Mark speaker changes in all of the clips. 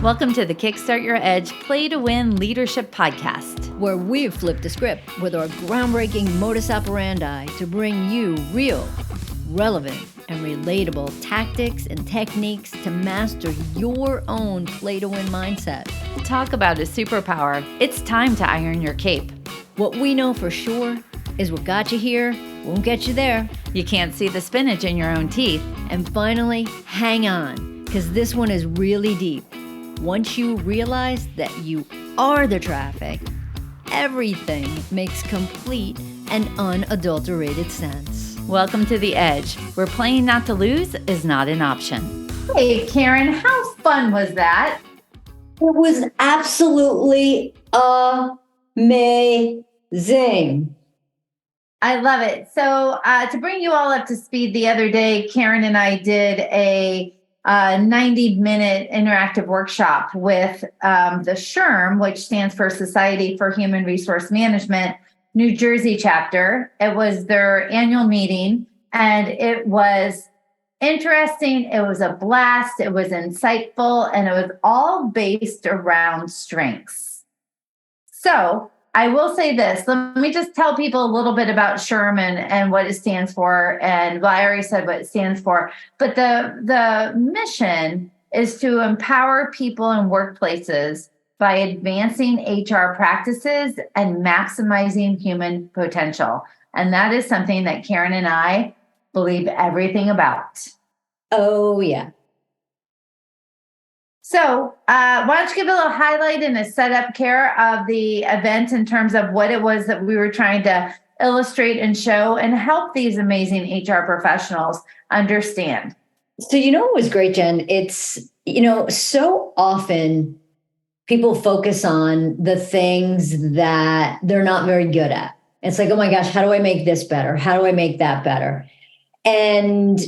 Speaker 1: Welcome to the Kickstart Your Edge Play to Win Leadership Podcast,
Speaker 2: where we've flipped the script with our groundbreaking modus operandi to bring you real, relevant, and relatable tactics and techniques to master your own play to win mindset.
Speaker 1: Talk about a superpower. It's time to iron your cape.
Speaker 2: What we know for sure is what got you here won't get you there.
Speaker 1: You can't see the spinach in your own teeth.
Speaker 2: And finally, hang on, because this one is really deep. Once you realize that you are the traffic, everything makes complete and unadulterated sense.
Speaker 1: Welcome to The Edge, where playing not to lose is not an option.
Speaker 3: Hey, Karen, how fun was that?
Speaker 4: It was absolutely amazing.
Speaker 3: I love it. So to bring you all up to speed, the other day, Karen and I did a 90-minute interactive workshop with the SHRM, which stands for Society for Human Resource Management, New Jersey chapter. It was their annual meeting, and it was interesting. It was a blast. It was insightful, and it was all based around strengths. So I will say this. Let me just tell people a little bit about SHRM and what it stands for. And well, I already said what it stands for. But the mission is to empower people in workplaces by advancing HR practices and maximizing human potential. And that is something that Karen and I believe everything about.
Speaker 4: Oh, yeah.
Speaker 3: So why don't you give a little highlight and a setup, Kara, of the event in terms of what it was that we were trying to illustrate and show and help these amazing HR professionals understand?
Speaker 4: So, what was great, Jen? It's, so often people focus on the things that they're not very good at. It's like, oh my gosh, how do I make this better? How do I make that better? And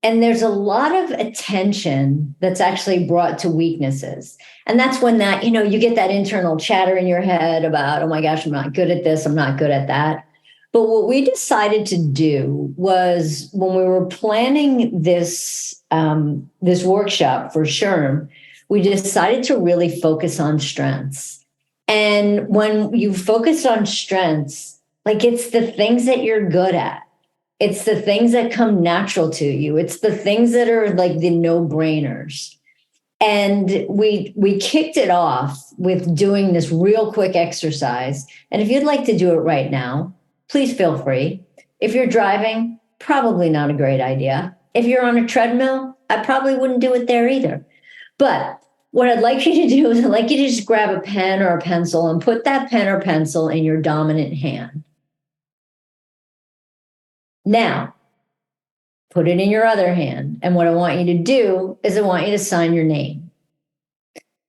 Speaker 4: there's a lot of attention that's actually brought to weaknesses. And that's when that, you get that internal chatter in your head about, oh my gosh, I'm not good at this. I'm not good at that. But what we decided to do was when we were planning this workshop for SHRM, we decided to really focus on strengths. And when you focus on strengths, like it's the things that you're good at. It's the things that come natural to you. It's the things that are like the no-brainers. And we kicked it off with doing this real quick exercise. And if you'd like to do it right now, please feel free. If you're driving, probably not a great idea. If you're on a treadmill, I probably wouldn't do it there either. But what I'd like you to do is I'd like you to just grab a pen or a pencil and put that pen or pencil in your dominant hand. Now, put it in your other hand. And what I want you to do is I want you to sign your name.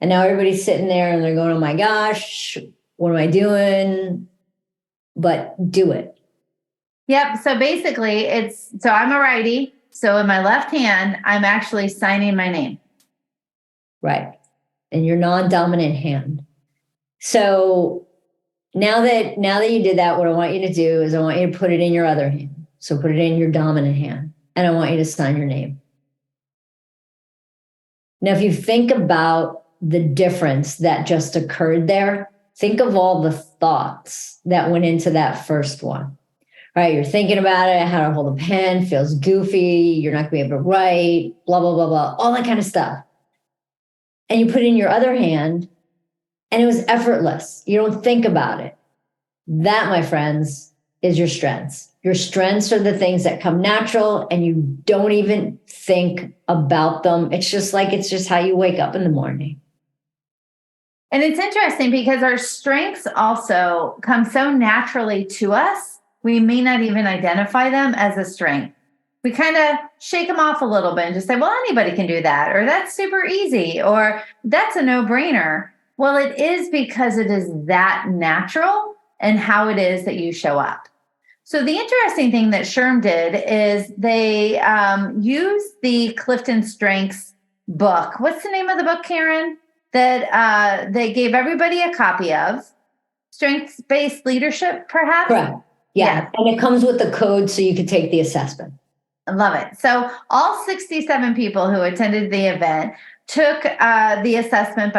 Speaker 4: And now everybody's sitting there and they're going, oh my gosh, what am I doing? But do it.
Speaker 3: Yep. So basically I'm a righty. So in my left hand, I'm actually signing my name.
Speaker 4: Right. In your non-dominant hand. So now that you did that, what I want you to do is I want you to put it in your other hand. So put it in your dominant hand, and I want you to sign your name. Now, if you think about the difference that just occurred there, think of all the thoughts that went into that first one, right? You're thinking about it, how to hold a pen, feels goofy, you're not going to be able to write, blah, blah, blah, blah, all that kind of stuff. And you put it in your other hand, and it was effortless. You don't think about it. That, my friends, is your strengths. Your strengths are the things that come natural and you don't even think about them. It's just how you wake up in the morning.
Speaker 3: And it's interesting because our strengths also come so naturally to us, we may not even identify them as a strength. We kind of shake them off a little bit and just say, well, anybody can do that, or that's super easy, or that's a no-brainer. Well, it is because it is that natural and how it is that you show up. So the interesting thing that SHRM did is they used the Clifton Strengths book. What's the name of the book, Karen? That they gave everybody a copy of. Strengths-based leadership, perhaps?
Speaker 4: Correct. Yeah. And it comes with the code so you can take the assessment.
Speaker 3: I love it. So all 67 people who attended the event took the assessment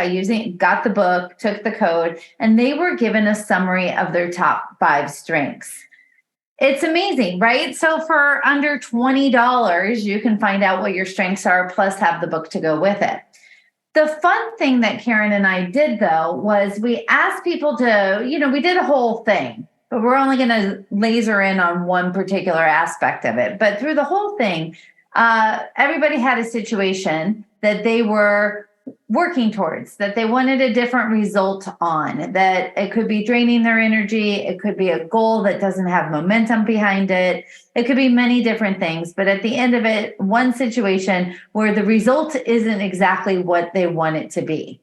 Speaker 3: got the book, took the code, and they were given a summary of their top 5 strengths. It's amazing, right? So for under $20, you can find out what your strengths are, plus have the book to go with it. The fun thing that Karen and I did, though, was we asked people to, we did a whole thing, but we're only going to laser in on one particular aspect of it. But through the whole thing, everybody had a situation that they were working towards, that they wanted a different result on, that it could be draining their energy. It could be a goal that doesn't have momentum behind it. It could be many different things. But at the end of it, one situation where the result isn't exactly what they want it to be.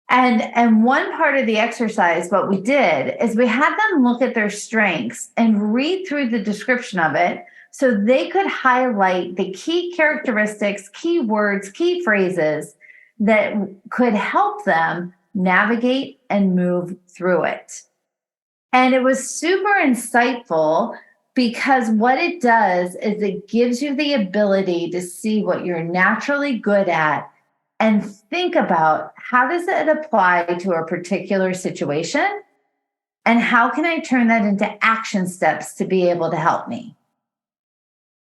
Speaker 3: And one part of the exercise, what we did is we had them look at their strengths and read through the description of it so they could highlight the key characteristics, key words, key phrases that could help them navigate and move through it. And it was super insightful because what it does is it gives you the ability to see what you're naturally good at and think about how does it apply to a particular situation and how can I turn that into action steps to be able to help me.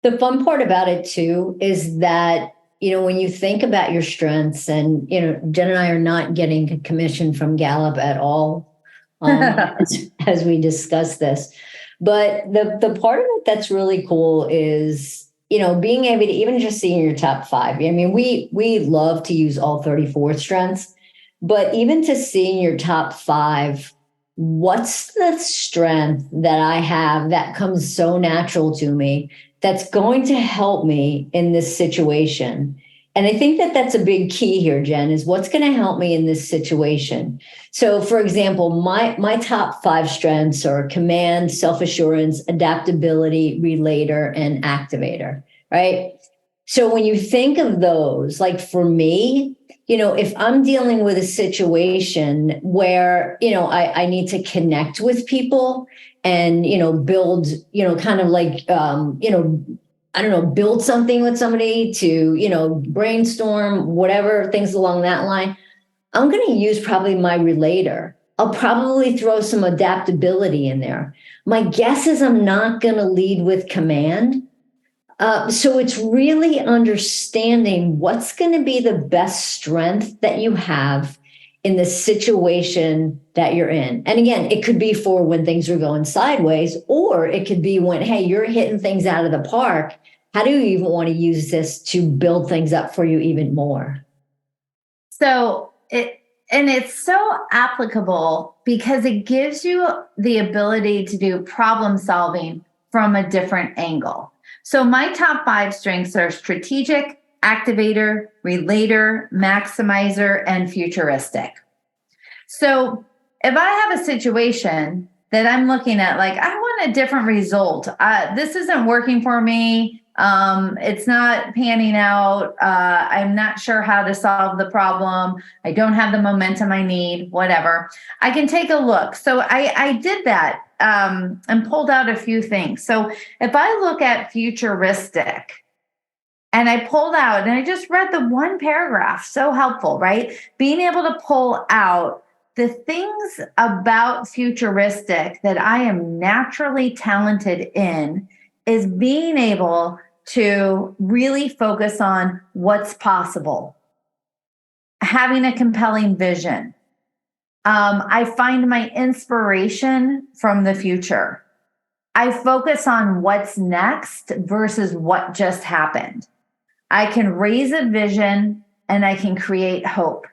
Speaker 4: The fun part about it too is that, when you think about your strengths and, Jen and I are not getting a commission from Gallup at all as we discuss this. But the part of it that's really cool is, being able to even just see in your top 5. I mean, we love to use all 34 strengths, but even to see in your top 5, what's the strength that I have that comes so natural to me that's going to help me in this situation. And I think that that's a big key here, Jen, is what's going to help me in this situation. So, for example, my top 5 strengths are command, self-assurance, adaptability, relator, and activator, right? So when you think of those, like for me, if I'm dealing with a situation where, I need to connect with people and, build, kind of like, build something with somebody to, brainstorm, whatever, things along that line, I'm going to use probably my relator. I'll probably throw some adaptability in there. My guess is I'm not going to lead with command. So it's really understanding what's going to be the best strength that you have in the situation that you're in. And again, it could be for when things are going sideways, or it could be when, hey, you're hitting things out of the park. How do you even want to use this to build things up for you even more?
Speaker 3: So it's so applicable because it gives you the ability to do problem solving from a different angle. So my top 5 strengths are strategic, activator, relator, maximizer, and futuristic. So if I have a situation that I'm looking at, like I want a different result, this isn't working for me. It's not panning out. I'm not sure how to solve the problem. I don't have the momentum I need, whatever. I can take a look. So I did that and pulled out a few things. So if I look at futuristic, and I pulled out, and I just read the one paragraph, so helpful, right? Being able to pull out the things about futuristic that I am naturally talented in is being able to really focus on what's possible, having a compelling vision. I find my inspiration from the future. I focus on what's next versus what just happened. I can raise a vision and I can create hope,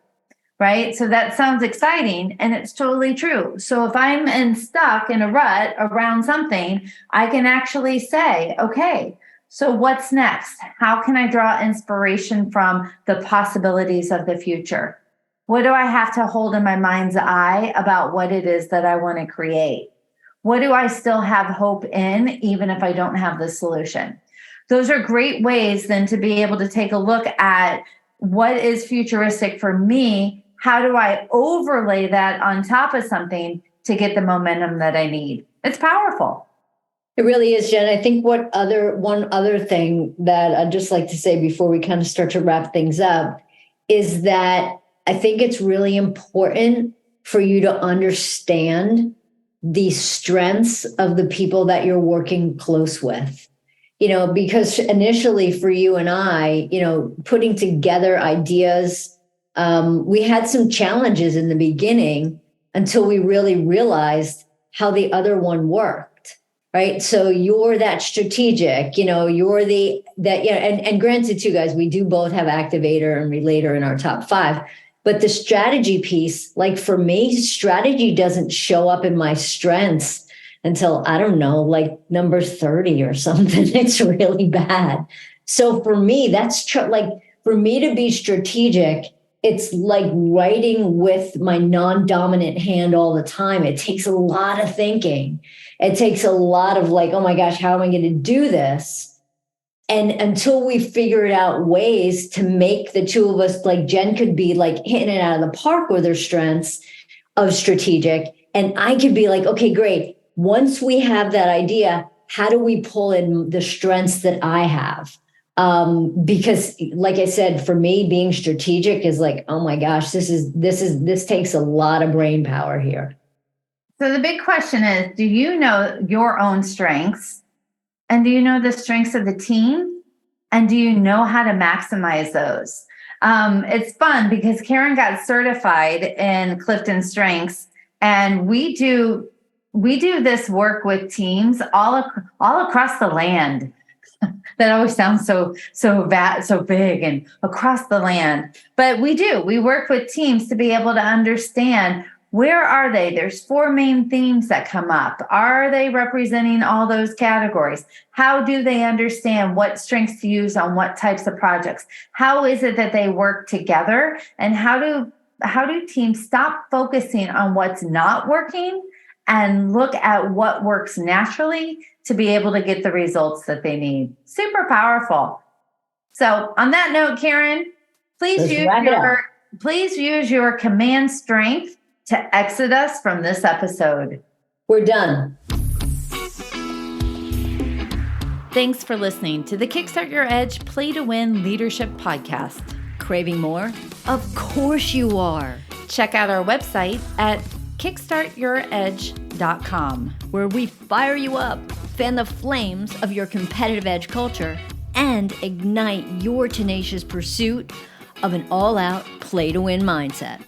Speaker 3: right? So that sounds exciting and it's totally true. So if I'm stuck in a rut around something, I can actually say, okay, so what's next? How can I draw inspiration from the possibilities of the future? What do I have to hold in my mind's eye about what it is that I want to create? What do I still have hope in, even if I don't have the solution? Those are great ways then to be able to take a look at what is futuristic for me. How do I overlay that on top of something to get the momentum that I need? It's powerful.
Speaker 4: It really is, Jen. I think one other thing that I'd just like to say before we kind of start to wrap things up is that I think it's really important for you to understand the strengths of the people that you're working close with. Because initially for you and I, putting together ideas, we had some challenges in the beginning until we really realized how the other one worked, right? So you're that strategic, you're and granted too, guys, we do both have activator and relator in our top 5. But the strategy piece, like for me, strategy doesn't show up in my strengths until, I don't know, like number 30 or something. It's really bad. So for me, that's for me to be strategic, it's like writing with my non-dominant hand all the time. It takes a lot of thinking. It takes a lot of like, oh my gosh, how am I going to do this? And until we figured out ways to make the two of us, like Jen could be like hitting it out of the park with her strengths of strategic. And I could be like, okay, great. Once we have that idea, how do we pull in the strengths that I have? Because like I said, for me, being strategic is like, oh my gosh, this takes a lot of brain power here.
Speaker 3: So the big question is, do you know your own strengths? And do you know the strengths of the team? And do you know how to maximize those? It's fun because Karen got certified in Clifton Strengths, and we do this work with teams all across the land. That always sounds so big and across the land. But we work with teams to be able to understand, where are they? There's 4 main themes that come up. Are they representing all those categories? How do they understand what strengths to use on what types of projects? How is it that they work together? And how do teams stop focusing on what's not working and look at what works naturally to be able to get the results that they need? Super powerful. So on that note, Karen, please use your command strength to exit us from this episode.
Speaker 4: We're done.
Speaker 1: Thanks for listening to the Kickstart Your Edge Play to Win Leadership Podcast.
Speaker 2: Craving more? Of course you are.
Speaker 1: Check out our website at kickstartyouredge.com,
Speaker 2: where we fire you up, fan the flames of your competitive edge culture, and ignite your tenacious pursuit of an all-out play to win mindset.